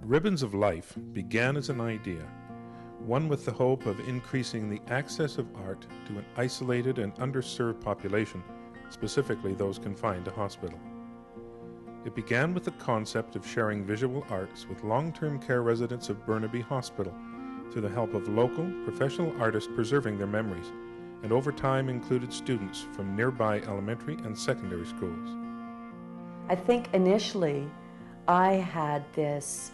Ribbons of Life began as an idea, one with the hope of increasing the access of art to an isolated and underserved population, specifically those confined to hospital. It began with the concept of sharing visual arts with long-term care residents of Burnaby Hospital through the help of local, professional artists preserving their memories, and over time included students from nearby elementary and secondary schools. I think initially I had this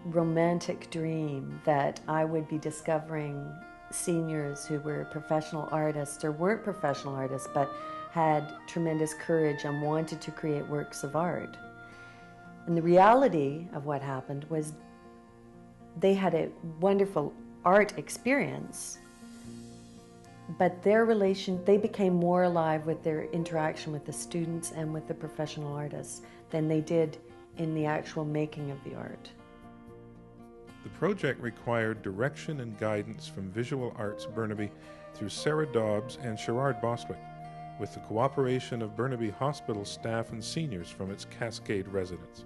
romantic dream that I would be discovering seniors who were professional artists or weren't professional artists but had tremendous courage and wanted to create works of art. And the reality of what happened was they had a wonderful art experience, but they became more alive with their interaction with the students and with the professional artists than they did in the actual making of the art. The project required direction and guidance from Visual Arts Burnaby through Sarah Dobbs and Sherrard Bostwick, with the cooperation of Burnaby Hospital staff and seniors from its Cascade residents.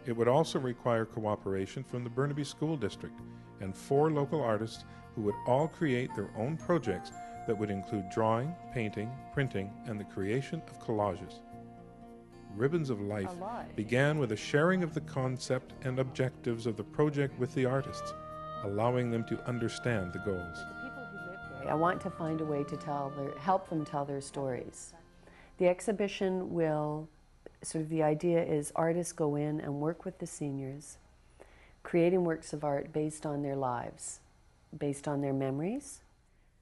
It would also require cooperation from the Burnaby School District and 4 local artists who would all create their own projects that would include drawing, painting, printing, and the creation of collages. Ribbons of Life began with a sharing of the concept and objectives of the project with the artists, allowing them to understand the goals. I want to find a way to help them tell their stories. The exhibition the idea is artists go in and work with the seniors, creating works of art based on their lives, based on their memories.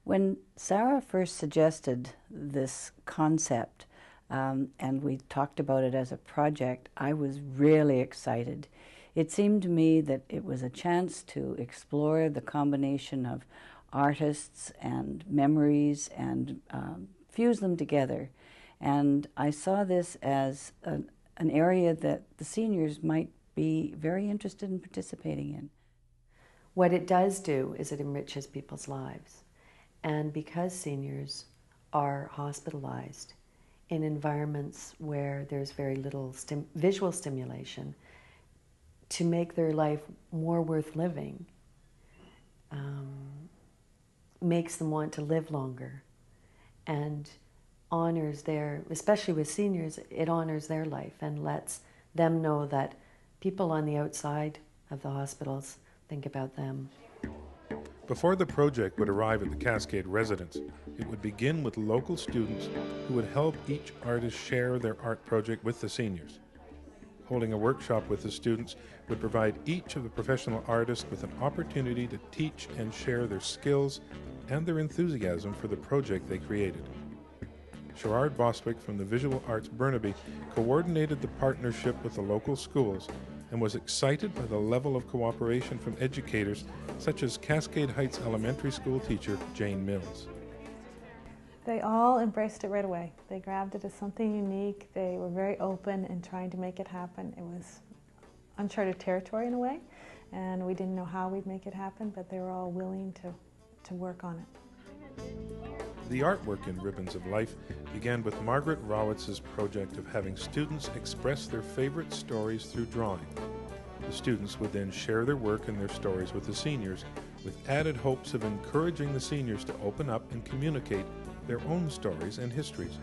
When Sarah first suggested this concept, and we talked about it as a project, I was really excited. It seemed to me that it was a chance to explore the combination of artists and memories and fuse them together. And I saw this as an area that the seniors might be very interested in participating in. What it does do is it enriches people's lives. And because seniors are hospitalized in environments where there's very little visual stimulation, to make their life more worth living makes them want to live longer and honors especially with seniors, it honors their life and lets them know that people on the outside of the hospitals think about them. Before the project would arrive at the Cascade residence, it would begin with local students who would help each artist share their art project with the seniors. Holding a workshop with the students would provide each of the professional artists with an opportunity to teach and share their skills and their enthusiasm for the project they created. Sherrard Bostwick from the Visual Arts Burnaby coordinated the partnership with the local schools and was excited by the level of cooperation from educators such as Cascade Heights Elementary School teacher Jane Mills. They all embraced it right away. They grabbed it as something unique. They were very open in trying to make it happen. It was uncharted territory in a way, and we didn't know how we'd make it happen, but they were all willing to work on it. The artwork in Ribbons of Life began with Margaret Rowitz's project of having students express their favorite stories through drawing. The students would then share their work and their stories with the seniors, with added hopes of encouraging the seniors to open up and communicate their own stories and histories.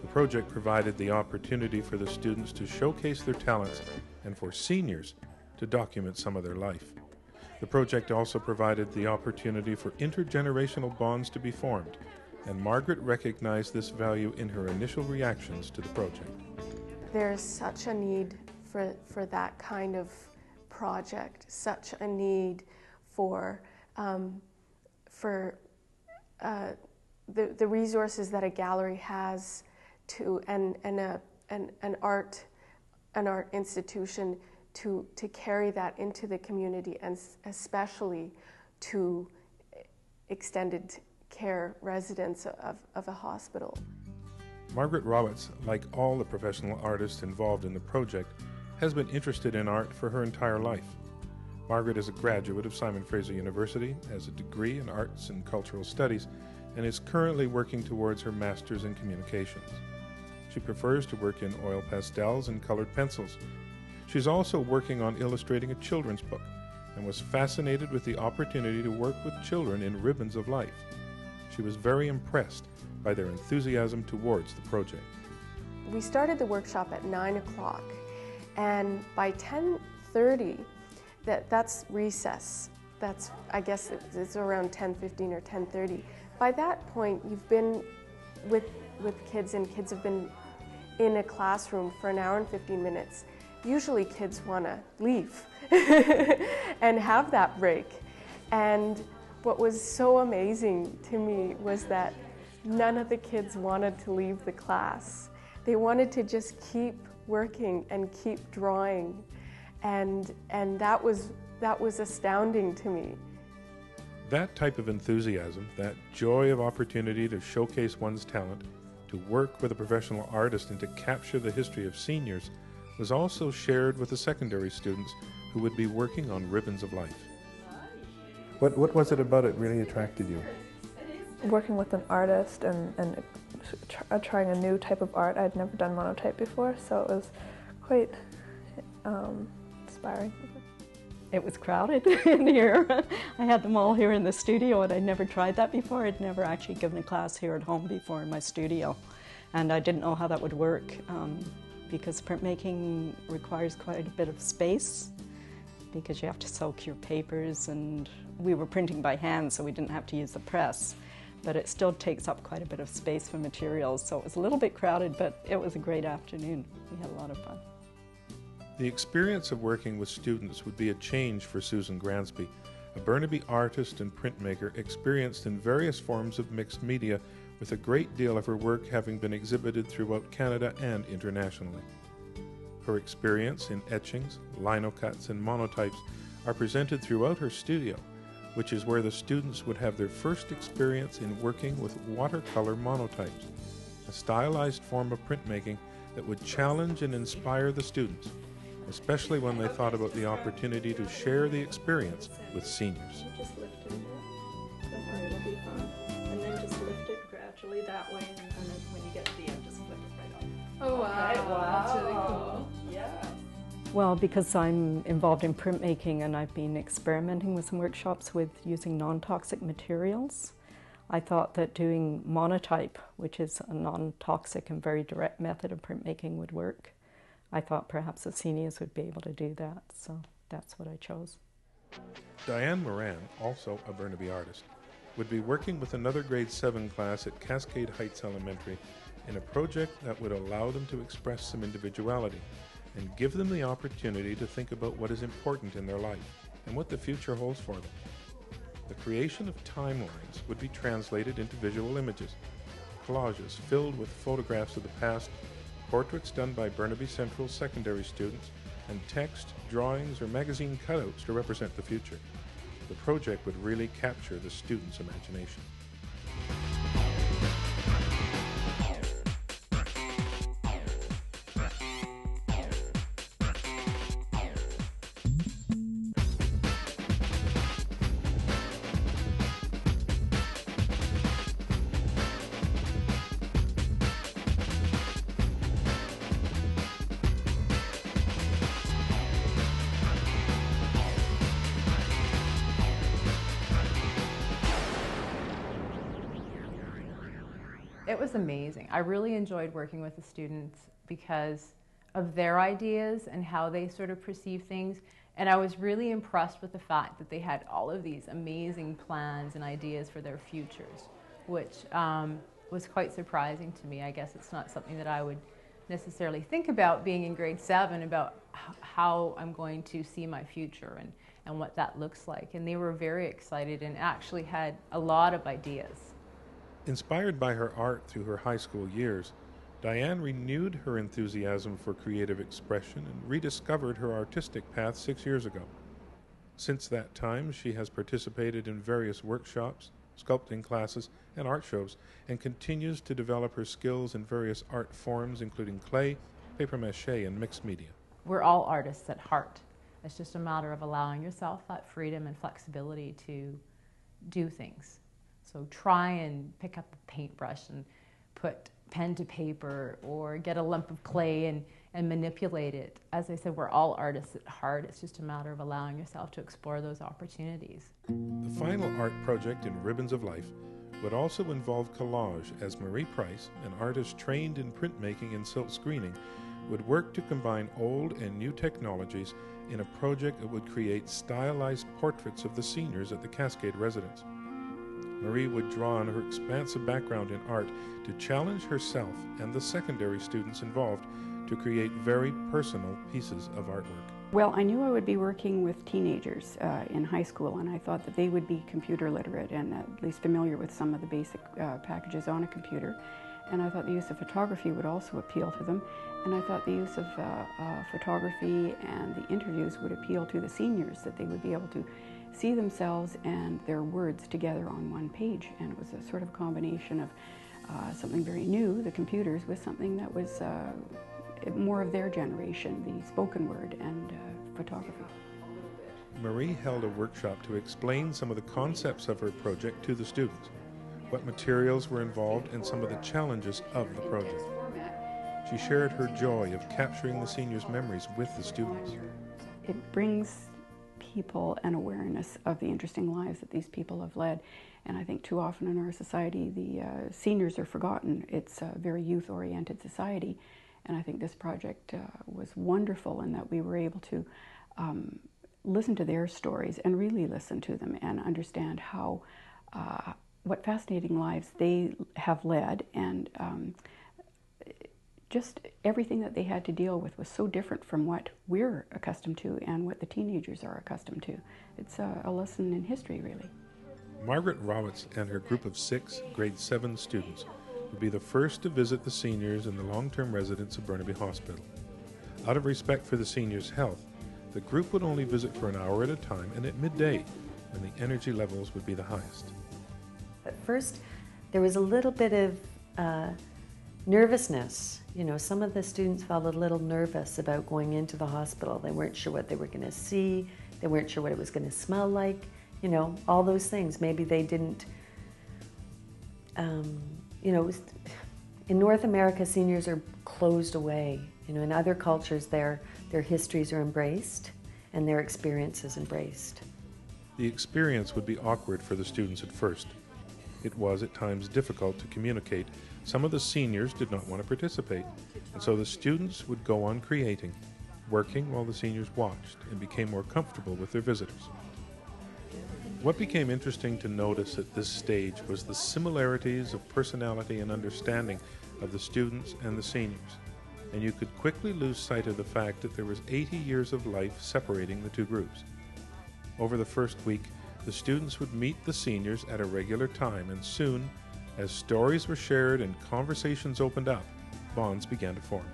The project provided the opportunity for the students to showcase their talents and for seniors to document some of their life. The project also provided the opportunity for intergenerational bonds to be formed, and Margaret recognized this value in her initial reactions to the project. There's such a need for that kind of project, such a need for the resources that a gallery has to, and an art institution to carry that into the community, and especially to extended care residents of a hospital. Margaret Rawitz, like all the professional artists involved in the project, has been interested in art for her entire life. Margaret is a graduate of Simon Fraser University, has a degree in Arts and Cultural Studies, and is currently working towards her Master's in Communications. She prefers to work in oil pastels and colored pencils. She's also working on illustrating a children's book and was fascinated with the opportunity to work with children in Ribbons of Life. She was very impressed by their enthusiasm towards the project. We started the workshop at 9 o'clock, and by 10:30, that's recess. I guess it's around 10:15 or 10:30. By that point, you've been with kids, and kids have been in a classroom for an hour and 15 minutes. Usually kids want to leave and have that break. And what was so amazing to me was that none of the kids wanted to leave the class. They wanted to just keep working and keep drawing. And that was astounding to me. That type of enthusiasm, that joy of opportunity to showcase one's talent, to work with a professional artist and to capture the history of seniors, was also shared with the secondary students who would be working on Ribbons of Life. What was it about it really attracted you? Working with an artist and trying a new type of art. I'd never done monotype before, so it was quite inspiring. It was crowded in here. I had them all here in the studio, and I'd never tried that before. I'd never actually given a class here at home before in my studio, and I didn't know how that would work because printmaking requires quite a bit of space because you have to soak your papers, and we were printing by hand, so we didn't have to use the press. But it still takes up quite a bit of space for materials, so it was a little bit crowded, but it was a great afternoon. We had a lot of fun. The experience of working with students would be a change for Susan Gransby, a Burnaby artist and printmaker experienced in various forms of mixed media, with a great deal of her work having been exhibited throughout Canada and internationally. Her experience in etchings, linocuts, and monotypes are presented throughout her studio, which is where the students would have their first experience in working with watercolor monotypes, a stylized form of printmaking that would challenge and inspire the students, especially when they thought about the opportunity to share the experience with seniors. Just lift it. Don't worry, it'll be fine. And then just lift it gradually that way, and then when you get to the end, just flip it right off. Oh wow, Okay, wow. That's really cool. Yeah. Well, because I'm involved in printmaking and I've been experimenting with some workshops with using non-toxic materials, I thought that doing monotype, which is a non-toxic and very direct method of printmaking, would work. I thought perhaps the seniors would be able to do that, so that's what I chose. Diane Moran, also a Burnaby artist, would be working with another grade 7 class at Cascade Heights Elementary in a project that would allow them to express some individuality and give them the opportunity to think about what is important in their life and what the future holds for them. The creation of timelines would be translated into visual images, collages filled with photographs of the past, portraits done by Burnaby Central secondary students, and text, drawings, or magazine cutouts to represent the future. The project would really capture the students' imagination. It was amazing. I really enjoyed working with the students because of their ideas and how they sort of perceive things. And I was really impressed with the fact that they had all of these amazing plans and ideas for their futures, which was quite surprising to me. I guess it's not something that I would necessarily think about being in grade 7, about how I'm going to see my future and what that looks like. And they were very excited and actually had a lot of ideas. Inspired by her art through her high school years, Diane renewed her enthusiasm for creative expression and rediscovered her artistic path 6 years ago. Since that time, she has participated in various workshops, sculpting classes, and art shows, and continues to develop her skills in various art forms, including clay, paper mache, and mixed media. We're all artists at heart. It's just a matter of allowing yourself that freedom and flexibility to do things. So try and pick up a paintbrush and put pen to paper, or get a lump of clay and manipulate it. As I said, we're all artists at heart. It's just a matter of allowing yourself to explore those opportunities. The final art project in Ribbons of Life would also involve collage, as Marie Price, an artist trained in printmaking and silk screening, would work to combine old and new technologies in a project that would create stylized portraits of the seniors at the Cascade residence. Marie would draw on her expansive background in art to challenge herself and the secondary students involved to create very personal pieces of artwork. Well, I knew I would be working with teenagers in high school, and I thought that they would be computer literate and at least familiar with some of the basic packages on a computer. And I thought the use of photography would also appeal to them. And I thought the use of photography and the interviews would appeal to the seniors, that they would be able to see themselves and their words together on one page. And it was a sort of combination of something very new, the computers, with something that was more of their generation, the spoken word and photography. Marie held a workshop to explain some of the concepts of her project to the students, what materials were involved, and some of the challenges of the project. She shared her joy of capturing the seniors' memories with the students. It brings people an awareness of the interesting lives that these people have led. And I think too often in our society, the seniors are forgotten. It's a very youth-oriented society. And I think this project was wonderful in that we were able to listen to their stories and really listen to them and understand how, what fascinating lives they have led, and just everything that they had to deal with was so different from what we're accustomed to and what the teenagers are accustomed to. It's a lesson in history, really. Margaret Rowitz and her group of 6 grade 7 students would be the first to visit the seniors in the long-term residence of Burnaby Hospital. Out of respect for the seniors' health, the group would only visit for an hour at a time and at midday, when the energy levels would be the highest. At first, there was a little bit of nervousness. You know, some of the students felt a little nervous about going into the hospital. They weren't sure what they were going to see. They weren't sure what it was going to smell like. You know, all those things. Maybe they didn't, you know, in North America, seniors are closed away. You know, in other cultures, their histories are embraced and their experiences embraced. The experience would be awkward for the students at first. It was at times difficult to communicate. Some of the seniors did not want to participate, and so the students would go on creating, working while the seniors watched and became more comfortable with their visitors. What became interesting to notice at this stage was the similarities of personality and understanding of the students and the seniors, and you could quickly lose sight of the fact that there was 80 years of life separating the two groups. Over the first week, the students would meet the seniors at a regular time, and soon, as stories were shared and conversations opened up, bonds began to form.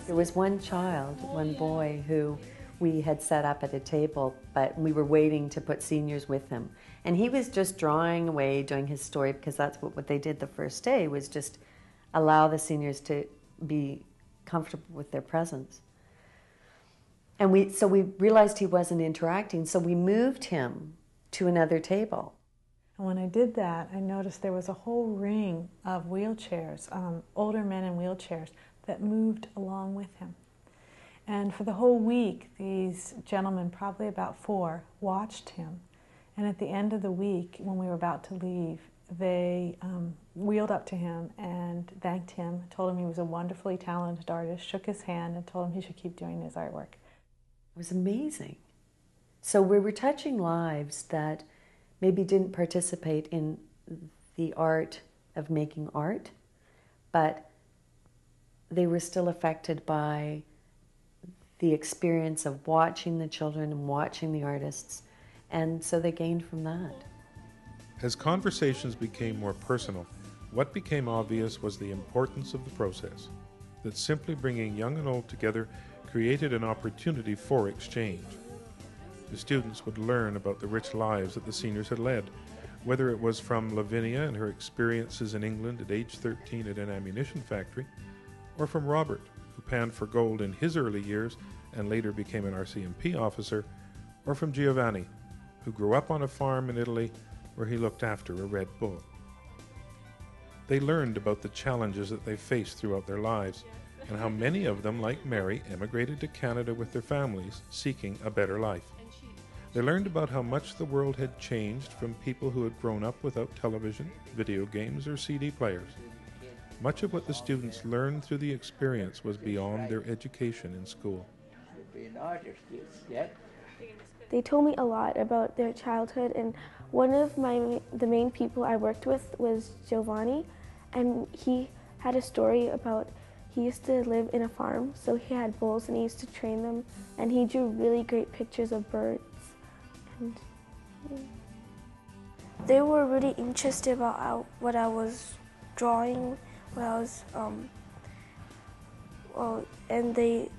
There was one child, one boy, who we had set up at a table, but we were waiting to put seniors with him. And he was just drawing away, doing his story, because that's what they did the first day, was just allow the seniors to be comfortable with their presence. And so we realized he wasn't interacting, so we moved him to another table. And when I did that, I noticed there was a whole ring of wheelchairs, older men in wheelchairs, that moved along with him. And for the whole week, these gentlemen, probably about 4, watched him. And at the end of the week, when we were about to leave, they wheeled up to him and thanked him, told him he was a wonderfully talented artist, shook his hand, and told him he should keep doing his artwork. It was amazing. So we were touching lives that maybe didn't participate in the art of making art, but they were still affected by the experience of watching the children and watching the artists, and so they gained from that. As conversations became more personal, what became obvious was the importance of the process, that simply bringing young and old together created an opportunity for exchange. The students would learn about the rich lives that the seniors had led, whether it was from Lavinia and her experiences in England at age 13 at an ammunition factory, or from Robert, who panned for gold in his early years and later became an RCMP officer, or from Giovanni, who grew up on a farm in Italy where he looked after a Red Bull. They learned about the challenges that they faced throughout their lives, and how many of them, like Mary, emigrated to Canada with their families, seeking a better life. They learned about how much the world had changed from people who had grown up without television, video games, or CD players. Much of what the students learned through the experience was beyond their education in school. They told me a lot about their childhood, and one of the main people I worked with was Giovanni, and he had a story about he used to live in a farm, so he had bulls and he used to train them, and he drew really great pictures of birds. And they were really interested about what I was drawing, what I was and they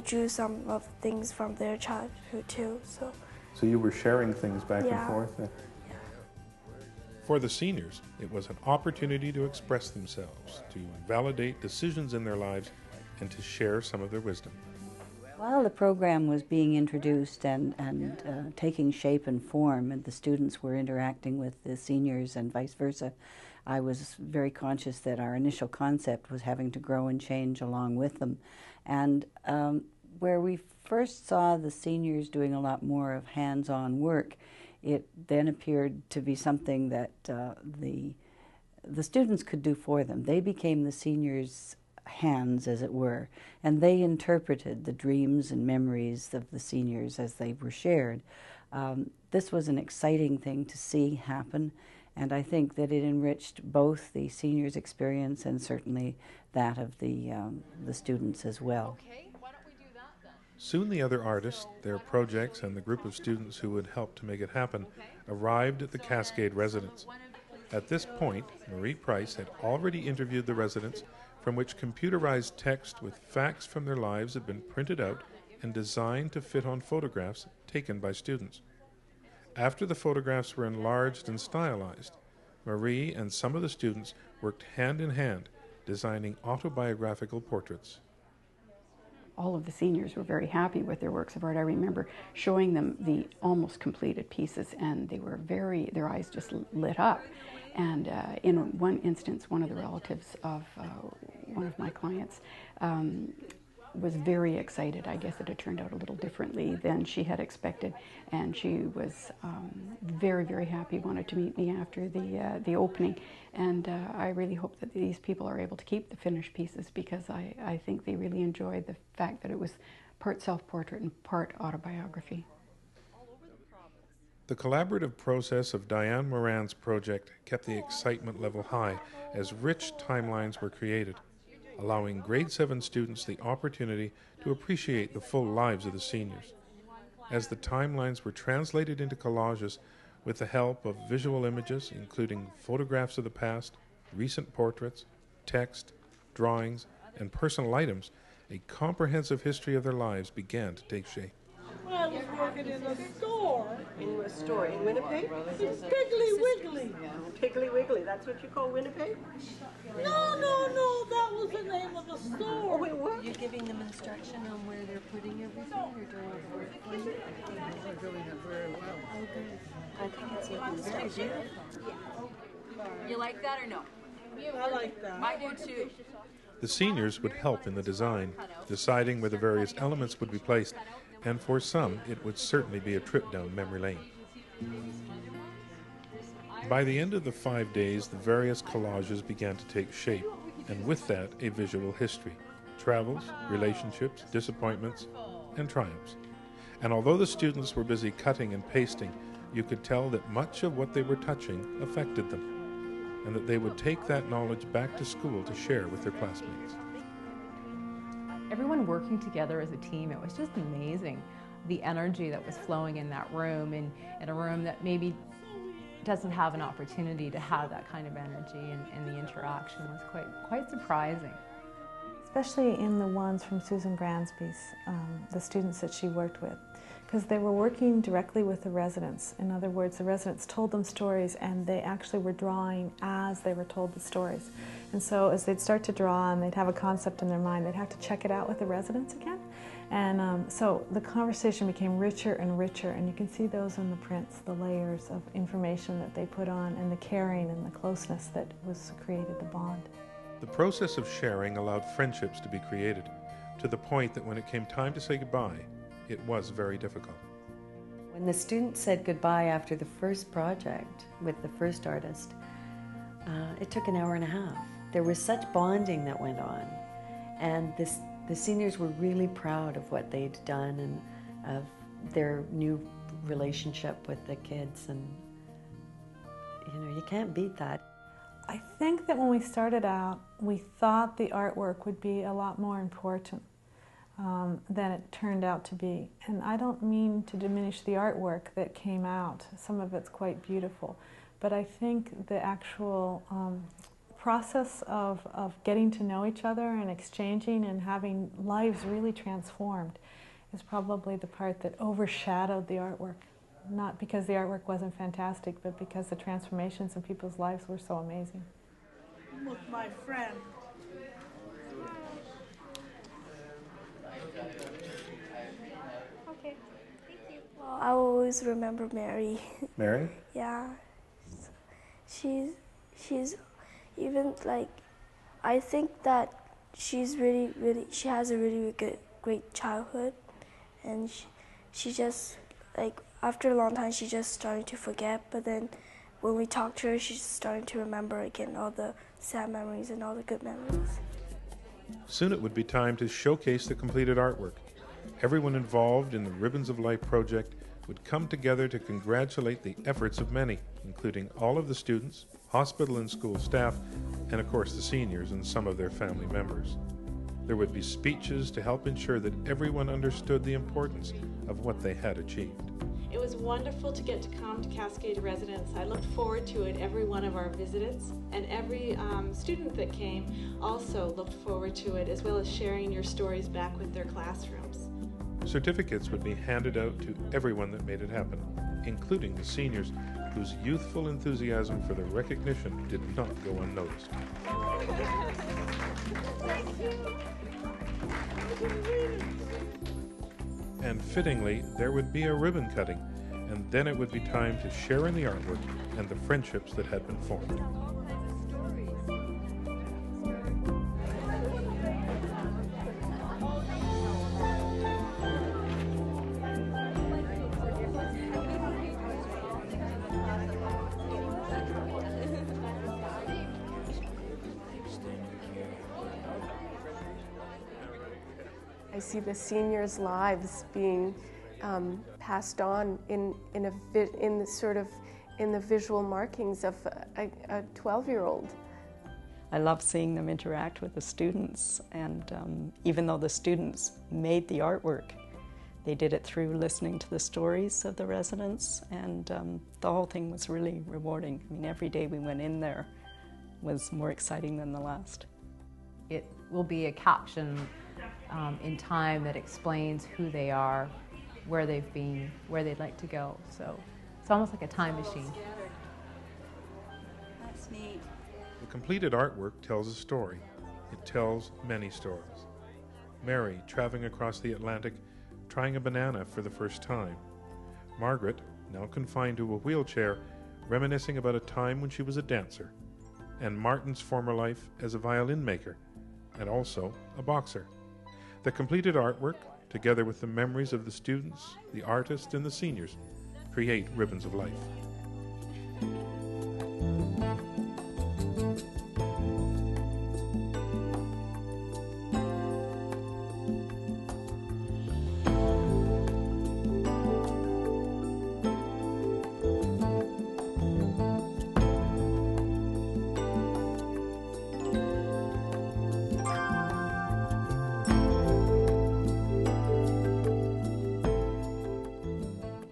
drew some of things from their childhood too. So you were sharing things back Yeah. and forth? Yeah. For the seniors, it was an opportunity to express themselves, to validate decisions in their lives, and to share some of their wisdom. While the program was being introduced and taking shape and form, and the students were interacting with the seniors and vice versa, I was very conscious that our initial concept was having to grow and change along with them. And where we first saw the seniors doing a lot more of hands-on work, it then appeared to be something that the students could do for them. They became the seniors' hands, as it were, and they interpreted the dreams and memories of the seniors as they were shared. This was an exciting thing to see happen, and I think that it enriched both the seniors' experience and certainly that of the students as well. Soon the other artists, their projects, and the group of students who would help to make it happen arrived at the Cascade residence. At this point, Marie Price had already interviewed the residents, from which computerized text with facts from their lives had been printed out and designed to fit on photographs taken by students. After the photographs were enlarged and stylized, Marie and some of the students worked hand in hand, designing autobiographical portraits. All of the seniors were very happy with their works of art. I remember showing them the almost completed pieces, and they were their eyes just lit up. And in one instance, one of the relatives of one of my clients was very excited. I guess it had turned out a little differently than she had expected, and she was very, very happy, wanted to meet me after the opening. And I really hope that these people are able to keep the finished pieces, because I think they really enjoyed the fact that it was part self-portrait and part autobiography. The collaborative process of Diane Moran's project kept the excitement level high as rich timelines were created, allowing grade 7 students the opportunity to appreciate the full lives of the seniors. As the timelines were translated into collages with the help of visual images, including photographs of the past, recent portraits, text, drawings, and personal items, a comprehensive history of their lives began to take shape. I was working in a store. In a store in Winnipeg? It's Piggly Wiggly. Piggly Wiggly, that's what you call Winnipeg? No, that was the name of the store. Oh, wait, what? You're giving them instruction on where they're putting everything, or doing the work for you? They're doing it very well. Oh, good. I think it's very beautiful. You like that or no? I like that. I do too. The seniors would help in the design, deciding where the various elements would be placed, and for some, it would certainly be a trip down memory lane. By the end of the 5 days, the various collages began to take shape, and with that, a visual history, travels, relationships, disappointments, and triumphs. And although the students were busy cutting and pasting, you could tell that much of what they were touching affected them, and that they would take that knowledge back to school to share with their classmates. Everyone working together as a team, it was just amazing, the energy that was flowing in that room, and in a room that maybe doesn't have an opportunity to have that kind of energy, and the interaction was quite surprising. Especially in the ones from Susan Gransby's, the students that she worked with, because they were working directly with the residents. In other words, the residents told them stories and they actually were drawing as they were told the stories. And so as they'd start to draw and they'd have a concept in their mind, they'd have to check it out with the residents again. And so the conversation became richer and richer, and you can see those in the prints, the layers of information that they put on, and the caring and the closeness that was created, the bond. The process of sharing allowed friendships to be created, to the point that when it came time to say goodbye, it was very difficult. When the students said goodbye after the first project with the first artist, it took an hour and a half. There was such bonding that went on, and the seniors were really proud of what they'd done and of their new relationship with the kids, and you can't beat that. I think that when we started out, we thought the artwork would be a lot more important than it turned out to be. And I don't mean to diminish the artwork that came out. Some of it's quite beautiful. But I think the actual process of getting to know each other and exchanging and having lives really transformed is probably the part that overshadowed the artwork. Not because the artwork wasn't fantastic, but because the transformations in people's lives were so amazing. With my friend. Okay, thank you. Well, I will always remember Mary. Mary? Yeah. She's even like, I think that she's really, she has a really great childhood, and she just, like, after a long time, she's just starting to forget, but then when we talk to her, she's starting to remember again all the sad memories and all the good memories. Soon it would be time to showcase the completed artwork. Everyone involved in the Ribbons of Life project would come together to congratulate the efforts of many, including all of the students, hospital and school staff, and of course the seniors and some of their family members. There would be speeches to help ensure that everyone understood the importance of what they had achieved. It was wonderful to get to come to Cascade Residence. I looked forward to it every one of our visits, and every student that came also looked forward to it, as well as sharing your stories back with their classrooms. Certificates would be handed out to everyone that made it happen, including the seniors whose youthful enthusiasm for the recognition did not go unnoticed. And fittingly, there would be a ribbon cutting, and then it would be time to share in the artwork and the friendships that had been formed. I see the seniors' lives being passed on in the visual markings of a 12-year-old. I love seeing them interact with the students, and even though the students made the artwork, they did it through listening to the stories of the residents, and the whole thing was really rewarding. I mean, every day we went in there was more exciting than the last. It will be a caption in time that explains who they are, where they've been, where they'd like to go. So it's almost like a time machine. That's neat. The completed artwork tells a story. It tells many stories. Mary traveling across the Atlantic, trying a banana for the first time. Margaret, now confined to a wheelchair, reminiscing about a time when she was a dancer. And Martin's former life as a violin maker, and also a boxer. The completed artwork, together with the memories of the students, the artists, and the seniors, create Ribbons of Life.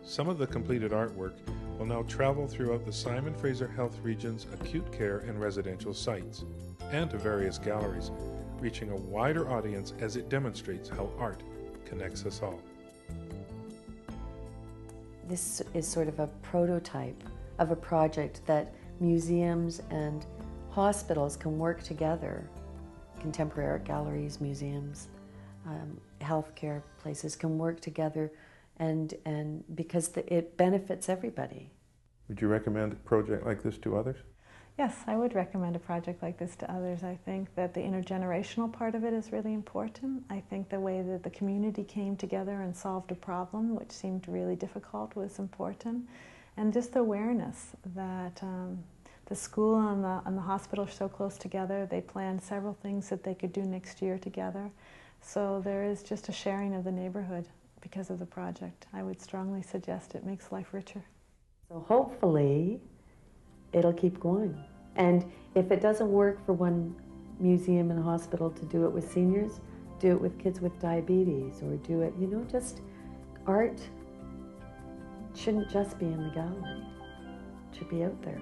Some of the completed artwork will now travel throughout the Simon Fraser Health Region's acute care and residential sites, and to various galleries, reaching a wider audience as it demonstrates how art connects us all. This is sort of a prototype of a project that museums and hospitals can work together. Contemporary art galleries, museums, healthcare places can work together, and because it benefits everybody. Would you recommend a project like this to others? Yes, I would recommend a project like this to others. I think that the intergenerational part of it is really important. I think the way that the community came together and solved a problem, which seemed really difficult, was important. And just the awareness that the school and the hospital are so close together. They planned several things that they could do next year together. So there is just a sharing of the neighborhood because of the project. I would strongly suggest it makes life richer. So hopefully it'll keep going. And if it doesn't work for one museum and hospital to do it with seniors, do it with kids with diabetes, or do it, just art shouldn't just be in the gallery. It should be out there.